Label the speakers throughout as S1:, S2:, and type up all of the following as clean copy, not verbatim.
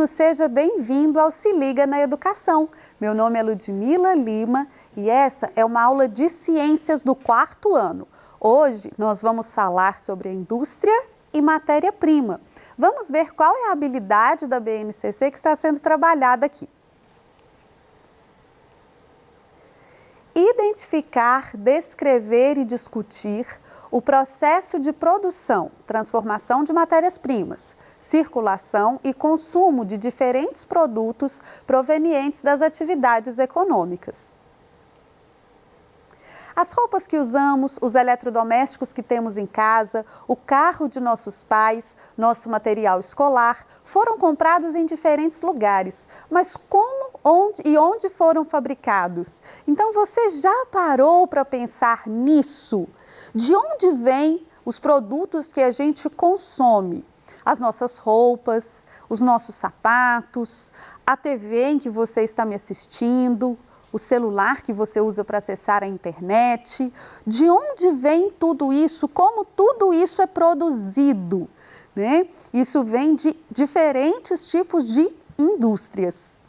S1: aluno, seja bem-vindo ao Se Liga na Educação. Meu nome é Ludmila Lima e essa é uma aula de ciências do 4º ano. Hoje nós vamos falar sobre a indústria e matéria-prima. Vamos ver qual é a habilidade da BNCC que está sendo trabalhada aqui. Identificar, descrever e discutir o processo de produção, transformação de matérias-primas, circulação e consumo de diferentes produtos provenientes das atividades econômicas. As roupas que usamos, os eletrodomésticos que temos em casa, o carro de nossos pais, nosso material escolar, foram comprados em diferentes lugares. Mas como, onde foram fabricados? Então você já parou para pensar nisso? De onde vêm os produtos que a gente consome? As nossas roupas, os nossos sapatos, a TV em que você está me assistindo, o celular que você usa para acessar a internet. De onde vem tudo isso? Como tudo isso é produzido? Né? Isso vem de diferentes tipos de indústrias.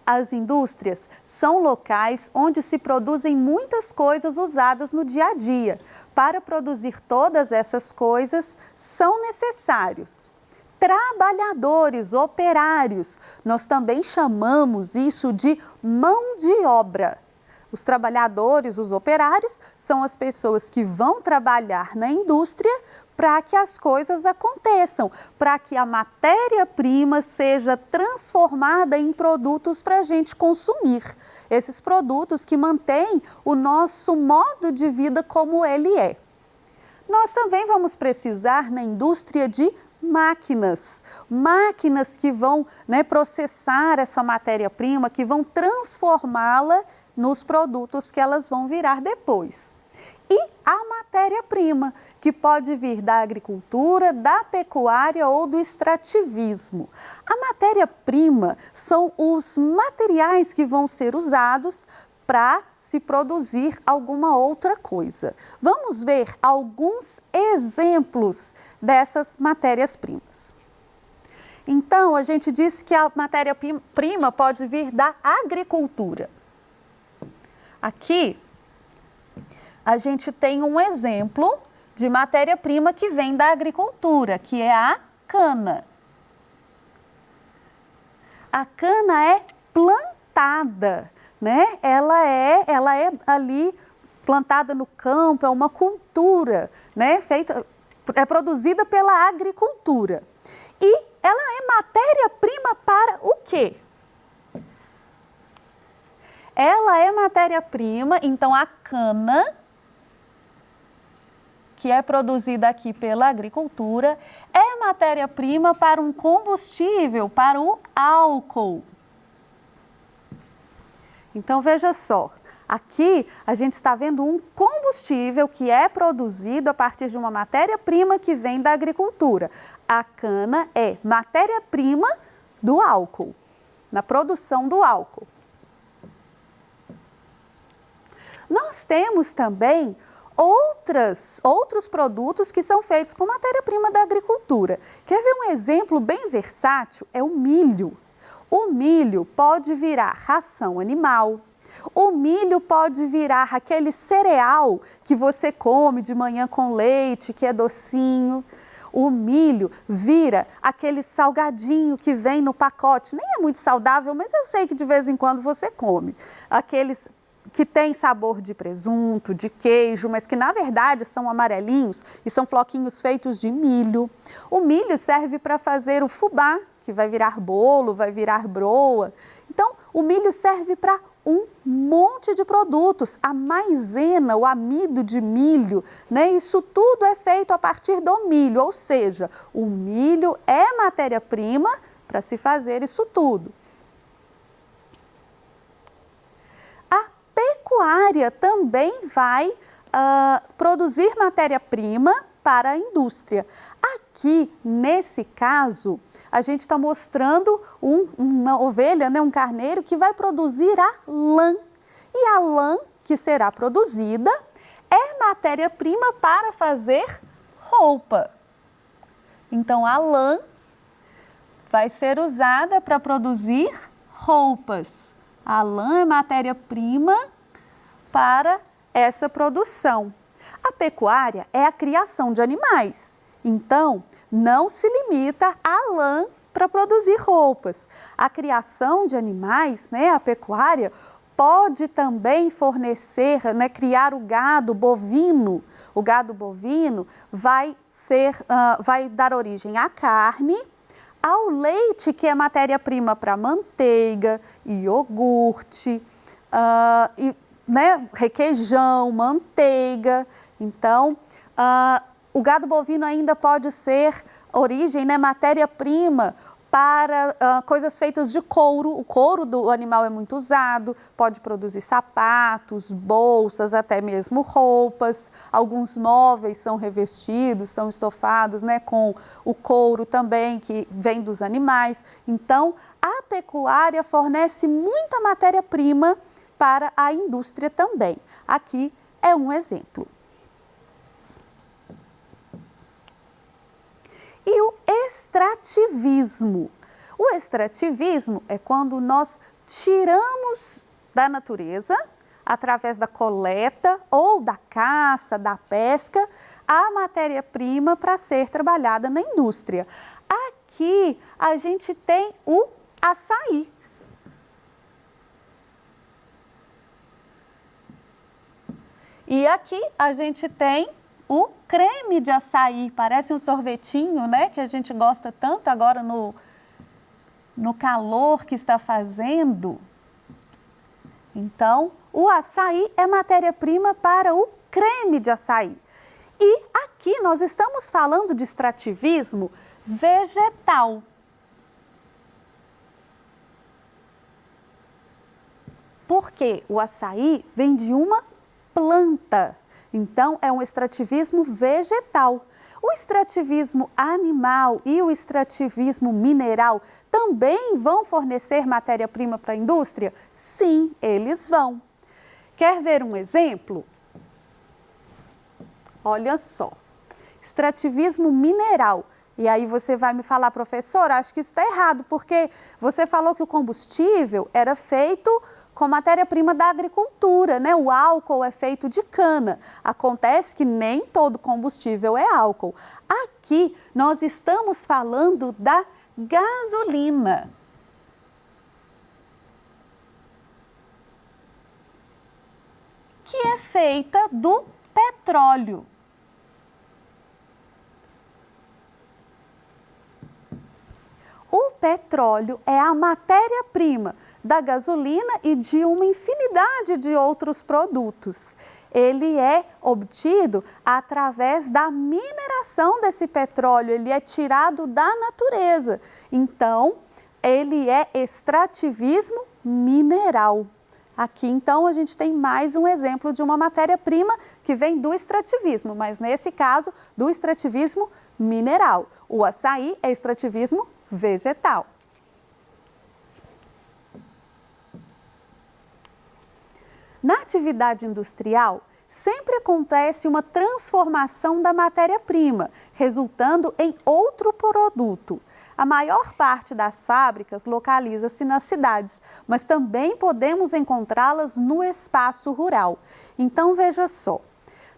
S1: As indústrias são locais onde se produzem muitas coisas usadas no dia a dia. Para produzir todas essas coisas, são necessários trabalhadores, operários. Nós também chamamos isso de mão de obra. Os trabalhadores, os operários, são as pessoas que vão trabalhar na indústria para que as coisas aconteçam, para que a matéria-prima seja transformada em produtos para a gente consumir. Esses produtos que mantêm o nosso modo de vida como ele é. Nós também vamos precisar na indústria de máquinas que vão processar essa matéria-prima, que vão transformá-la nos produtos que elas vão virar depois. E a matéria-prima, que pode vir da agricultura, da pecuária ou do extrativismo. A matéria-prima são os materiais que vão ser usados para se produzir alguma outra coisa. Vamos ver alguns exemplos dessas matérias-primas. Então, a gente disse que a matéria-prima pode vir da agricultura. Aqui, a gente tem um exemplo de matéria-prima que vem da agricultura, que é a cana. A cana é plantada, né? Ela é ali plantada no campo, é uma cultura, né? É produzida pela agricultura. E ela é matéria-prima para o quê? Ela é matéria-prima, então a cana, que é produzida aqui pela agricultura, é matéria-prima para um combustível, para o álcool. Então, veja só, aqui a gente está vendo um combustível que é produzido a partir de uma matéria-prima que vem da agricultura. A cana é matéria-prima do álcool, na produção do álcool. Nós temos também outros produtos que são feitos com matéria-prima da agricultura. Quer ver um exemplo bem versátil? É o milho. O milho pode virar ração animal, o milho pode virar aquele cereal que você come de manhã com leite, que é docinho. O milho vira aquele salgadinho que vem no pacote, nem é muito saudável, mas eu sei que de vez em quando você come. Aqueles que tem sabor de presunto, de queijo, mas que na verdade são amarelinhos e são floquinhos feitos de milho. O milho serve para fazer o fubá, que vai virar bolo, vai virar broa. Então, o milho serve para um monte de produtos. A maisena, o amido de milho, né? Isso tudo é feito a partir do milho, ou seja, o milho é matéria-prima para se fazer isso tudo. A pecuária também vai produzir matéria-prima para a indústria. Aqui, nesse caso, a gente está mostrando uma ovelha, né, um carneiro, que vai produzir a lã. E a lã que será produzida é matéria-prima para fazer roupa. Então, a lã vai ser usada para produzir roupas. A lã é matéria-prima para essa produção. A pecuária é a criação de animais, então não se limita à lã para produzir roupas. A criação de animais, né, a pecuária, pode também fornecer, né, criar o gado bovino. O gado bovino vai dar origem à carne, ao leite, que é matéria-prima para manteiga, iogurte, requeijão, manteiga. Então, o gado bovino ainda pode ser origem, né, matéria-prima para coisas feitas de couro. O couro do animal é muito usado, pode produzir sapatos, bolsas, até mesmo roupas. Alguns móveis são revestidos, são estofados, né, com o couro também, que vem dos animais. Então, a pecuária fornece muita matéria-prima para a indústria também. Aqui é um exemplo. E o extrativismo. O extrativismo é quando nós tiramos da natureza, através da coleta ou da caça, da pesca, a matéria-prima para ser trabalhada na indústria. Aqui a gente tem o açaí. E aqui a gente tem o creme de açaí, parece um sorvetinho, né, que a gente gosta tanto agora no calor que está fazendo. Então, o açaí é matéria-prima para o creme de açaí. E aqui nós estamos falando de extrativismo vegetal. Porque o açaí vem de uma planta. Então, é um extrativismo vegetal. O extrativismo animal e o extrativismo mineral também vão fornecer matéria-prima para a indústria? Sim, eles vão. Quer ver um exemplo? Olha só, extrativismo mineral. E aí você vai me falar, professora, acho que isso está errado, porque você falou que o combustível era feito com matéria-prima da agricultura, né? O álcool é feito de cana. Acontece que nem todo combustível é álcool. Aqui nós estamos falando da gasolina. Que é feita do petróleo. O petróleo é a matéria-prima da gasolina e de uma infinidade de outros produtos. Ele é obtido através da mineração desse petróleo, ele é tirado da natureza. Então, ele é extrativismo mineral. Aqui, então, a gente tem mais um exemplo de uma matéria-prima que vem do extrativismo, mas nesse caso, do extrativismo mineral. O açaí é extrativismo vegetal. Na atividade industrial, sempre acontece uma transformação da matéria-prima, resultando em outro produto. A maior parte das fábricas localiza-se nas cidades, mas também podemos encontrá-las no espaço rural. Então, veja só,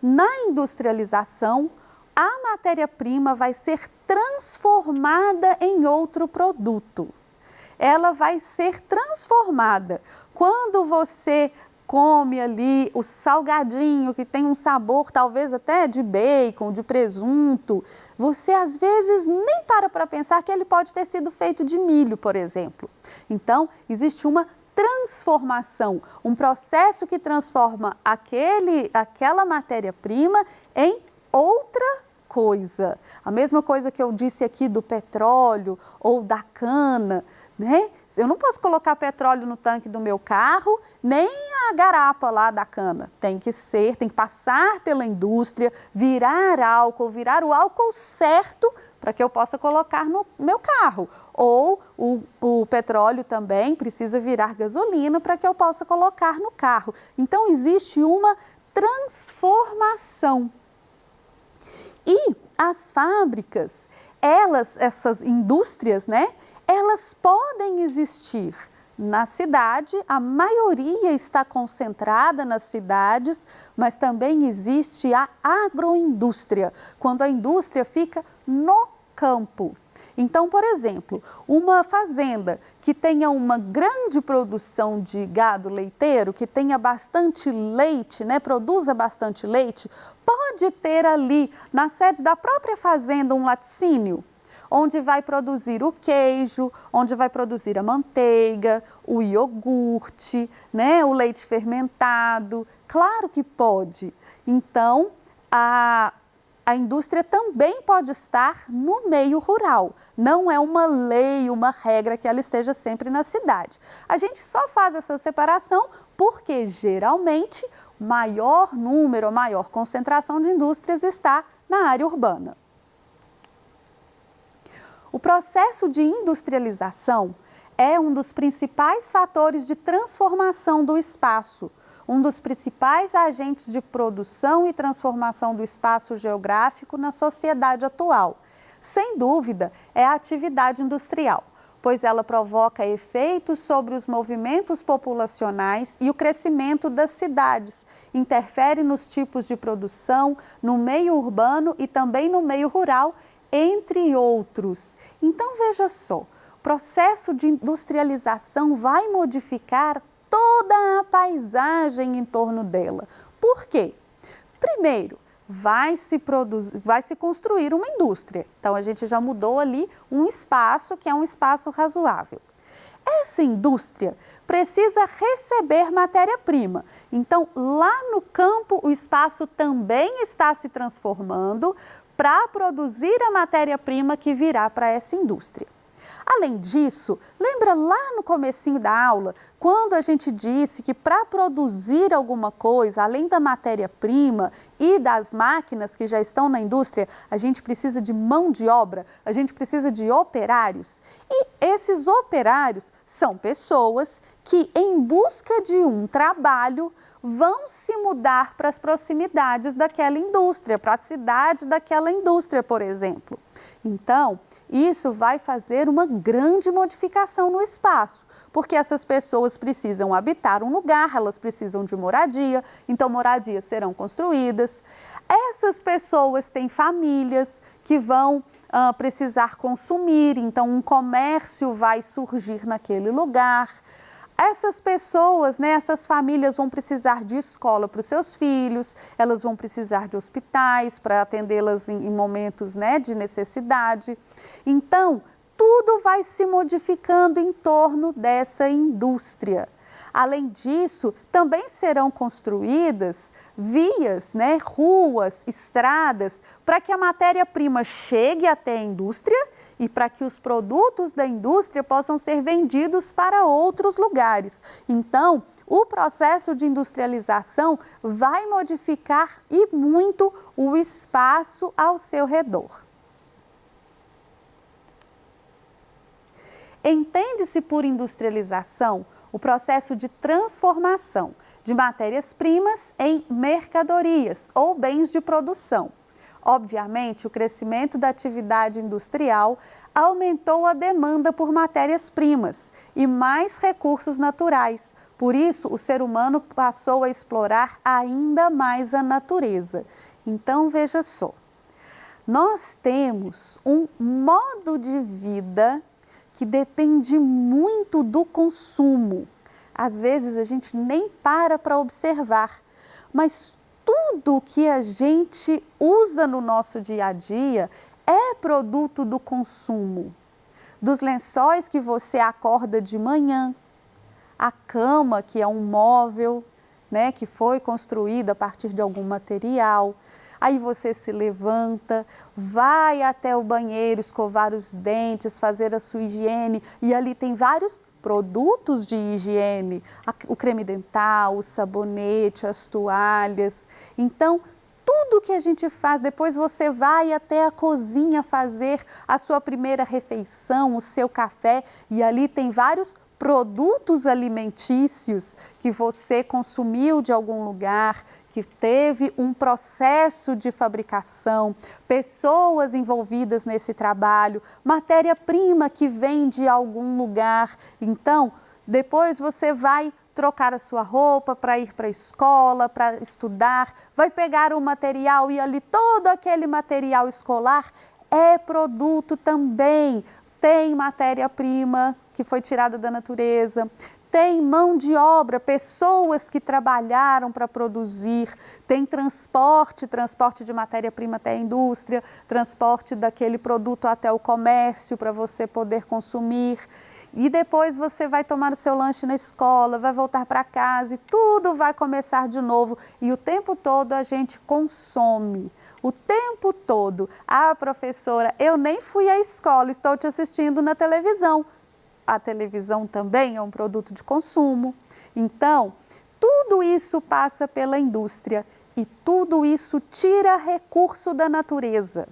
S1: na industrialização, a matéria-prima vai ser transformada em outro produto. Ela vai ser transformada. Quando você come ali o salgadinho que tem um sabor talvez até de bacon, de presunto, você às vezes nem para pensar que ele pode ter sido feito de milho, por exemplo. Então, existe uma transformação, um processo que transforma aquela matéria-prima em outra coisa. A mesma coisa que eu disse aqui do petróleo ou da cana, né? Eu não posso colocar petróleo no tanque do meu carro, nem a garapa lá da cana. Tem que passar pela indústria, virar o álcool certo para que eu possa colocar no meu carro. Ou o petróleo também precisa virar gasolina para que eu possa colocar no carro. Então, existe uma transformação. E as fábricas, essas indústrias, né? Elas podem existir na cidade, a maioria está concentrada nas cidades, mas também existe a agroindústria, quando a indústria fica no campo. Então, por exemplo, uma fazenda que tenha uma grande produção de gado leiteiro, que tenha bastante leite, produza bastante leite, pode ter ali na sede da própria fazenda um laticínio, onde vai produzir o queijo, onde vai produzir a manteiga, o iogurte, o leite fermentado. Claro que pode. Então, a indústria também pode estar no meio rural. Não é uma lei, uma regra que ela esteja sempre na cidade. A gente só faz essa separação porque, geralmente, maior número, maior concentração de indústrias está na área urbana. O processo de industrialização é um dos principais fatores de transformação do espaço, um dos principais agentes de produção e transformação do espaço geográfico na sociedade atual. Sem dúvida, é a atividade industrial, pois ela provoca efeitos sobre os movimentos populacionais e o crescimento das cidades, interfere nos tipos de produção, no meio urbano e também no meio rural, entre outros. Então, veja só, o processo de industrialização vai modificar toda a paisagem em torno dela. Por quê? Primeiro, vai se construir uma indústria. Então, a gente já mudou ali um espaço que é um espaço razoável. Essa indústria precisa receber matéria-prima. Então, lá no campo, o espaço também está se transformando para produzir a matéria-prima que virá para essa indústria. Além disso, lembra lá no comecinho da aula, quando a gente disse que para produzir alguma coisa, além da matéria-prima e das máquinas que já estão na indústria, a gente precisa de mão de obra, a gente precisa de operários. E esses operários são pessoas que, em busca de um trabalho, vão se mudar para as proximidades daquela indústria, para a cidade daquela indústria, por exemplo. Então, isso vai fazer uma grande modificação no espaço, porque essas pessoas precisam habitar um lugar, elas precisam de moradia, então moradias serão construídas. Essas pessoas têm famílias que vão precisar consumir, então um comércio vai surgir naquele lugar. Essas pessoas, essas famílias vão precisar de escola para os seus filhos, elas vão precisar de hospitais para atendê-las em momentos de necessidade. Então, tudo vai se modificando em torno dessa indústria. Além disso, também serão construídas vias, ruas, estradas, para que a matéria-prima chegue até a indústria e para que os produtos da indústria possam ser vendidos para outros lugares. Então, o processo de industrialização vai modificar e muito o espaço ao seu redor. Entende-se por industrialização o processo de transformação de matérias-primas em mercadorias ou bens de produção. Obviamente, o crescimento da atividade industrial aumentou a demanda por matérias-primas e mais recursos naturais. Por isso, o ser humano passou a explorar ainda mais a natureza. Então, veja só, nós temos um modo de vida que depende muito do consumo. Às vezes a gente nem para observar, mas tudo que a gente usa no nosso dia a dia é produto do consumo. Dos lençóis que você acorda de manhã, a cama, que é um móvel, que foi construído a partir de algum material. Aí você se levanta, vai até o banheiro, escovar os dentes, fazer a sua higiene e ali tem vários produtos de higiene, o creme dental, o sabonete, as toalhas. Então, tudo que a gente faz, depois você vai até a cozinha fazer a sua primeira refeição, o seu café e ali tem vários produtos alimentícios que você consumiu de algum lugar, que teve um processo de fabricação, pessoas envolvidas nesse trabalho, matéria-prima que vem de algum lugar. Então, depois você vai trocar a sua roupa para ir para a escola, para estudar, vai pegar o material e ali todo aquele material escolar é produto também. Tem matéria-prima que foi tirada da natureza, tem mão de obra, pessoas que trabalharam para produzir, tem transporte de matéria-prima até a indústria, transporte daquele produto até o comércio para você poder consumir. E depois você vai tomar o seu lanche na escola, vai voltar para casa e tudo vai começar de novo. E o tempo todo a gente consome. O tempo todo. Ah, professora, eu nem fui à escola, estou te assistindo na televisão. A televisão também é um produto de consumo. Então, tudo isso passa pela indústria e tudo isso tira recurso da natureza.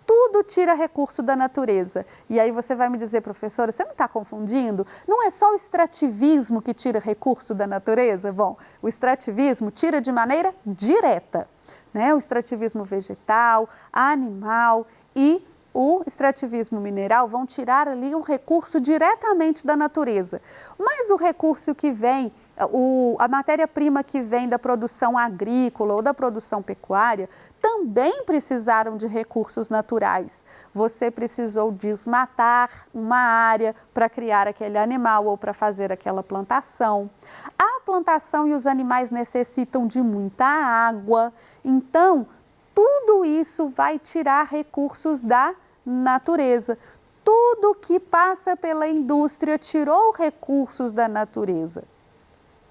S1: Tudo tira recurso da natureza. E aí você vai me dizer, professora, você não está confundindo? Não é só o extrativismo que tira recurso da natureza? Bom, o extrativismo tira de maneira direta, né? O extrativismo vegetal, animal e o extrativismo mineral vão tirar ali o recurso diretamente da natureza. Mas o recurso que vem, a matéria-prima que vem da produção agrícola ou da produção pecuária, também precisaram de recursos naturais. Você precisou desmatar uma área para criar aquele animal ou para fazer aquela plantação. A plantação e os animais necessitam de muita água, então tudo isso vai tirar recursos da natureza. Tudo que passa pela indústria tirou recursos da natureza.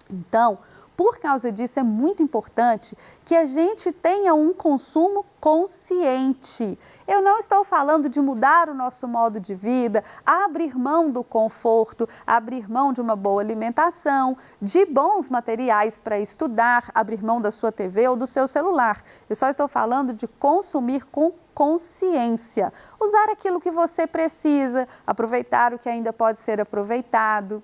S1: Então, por causa disso, é muito importante que a gente tenha um consumo consciente. Eu não estou falando de mudar o nosso modo de vida, abrir mão do conforto, abrir mão de uma boa alimentação, de bons materiais para estudar, abrir mão da sua TV ou do seu celular. Eu só estou falando de consumir com consciência. Usar aquilo que você precisa, aproveitar o que ainda pode ser aproveitado.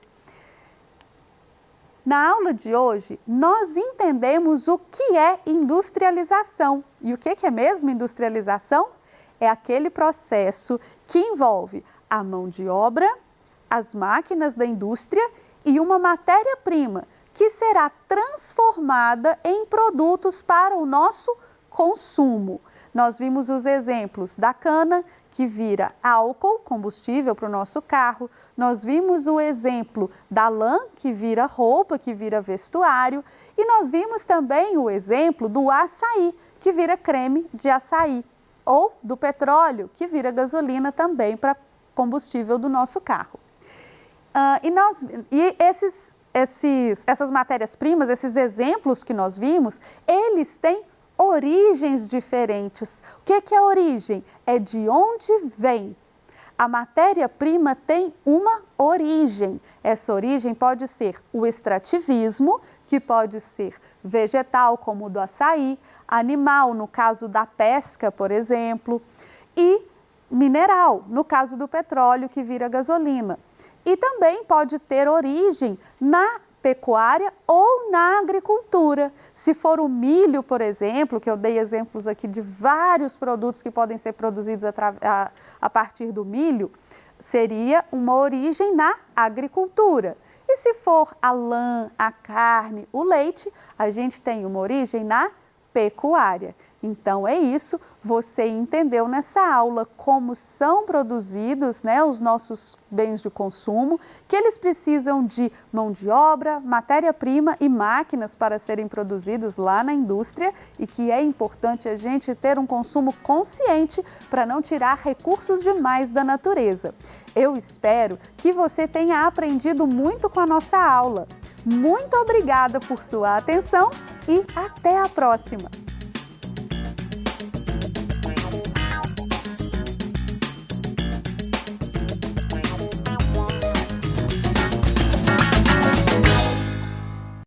S1: Na aula de hoje, nós entendemos o que é industrialização. E o que é mesmo industrialização? É aquele processo que envolve a mão de obra, as máquinas da indústria e uma matéria-prima que será transformada em produtos para o nosso consumo. Nós vimos os exemplos da cana, que vira álcool, combustível para o nosso carro. Nós vimos o exemplo da lã, que vira roupa, que vira vestuário. E nós vimos também o exemplo do açaí, que vira creme de açaí. Ou do petróleo, que vira gasolina também para combustível do nosso carro. Essas matérias-primas, esses exemplos que nós vimos, eles têm origens diferentes. O que é origem? É de onde vem. A matéria-prima tem uma origem. Essa origem pode ser o extrativismo, que pode ser vegetal, como o do açaí, animal, no caso da pesca, por exemplo, e mineral, no caso do petróleo, que vira gasolina. E também pode ter origem na pecuária ou na agricultura. Se for o milho, por exemplo, que eu dei exemplos aqui de vários produtos que podem ser produzidos a partir do milho, seria uma origem na agricultura. E se for a lã, a carne, o leite, a gente tem uma origem na pecuária. Então é isso, você entendeu nessa aula como são produzidos, né, os nossos bens de consumo, que eles precisam de mão de obra, matéria-prima e máquinas para serem produzidos lá na indústria e que é importante a gente ter um consumo consciente para não tirar recursos demais da natureza. Eu espero que você tenha aprendido muito com a nossa aula. Muito obrigada por sua atenção e até a próxima!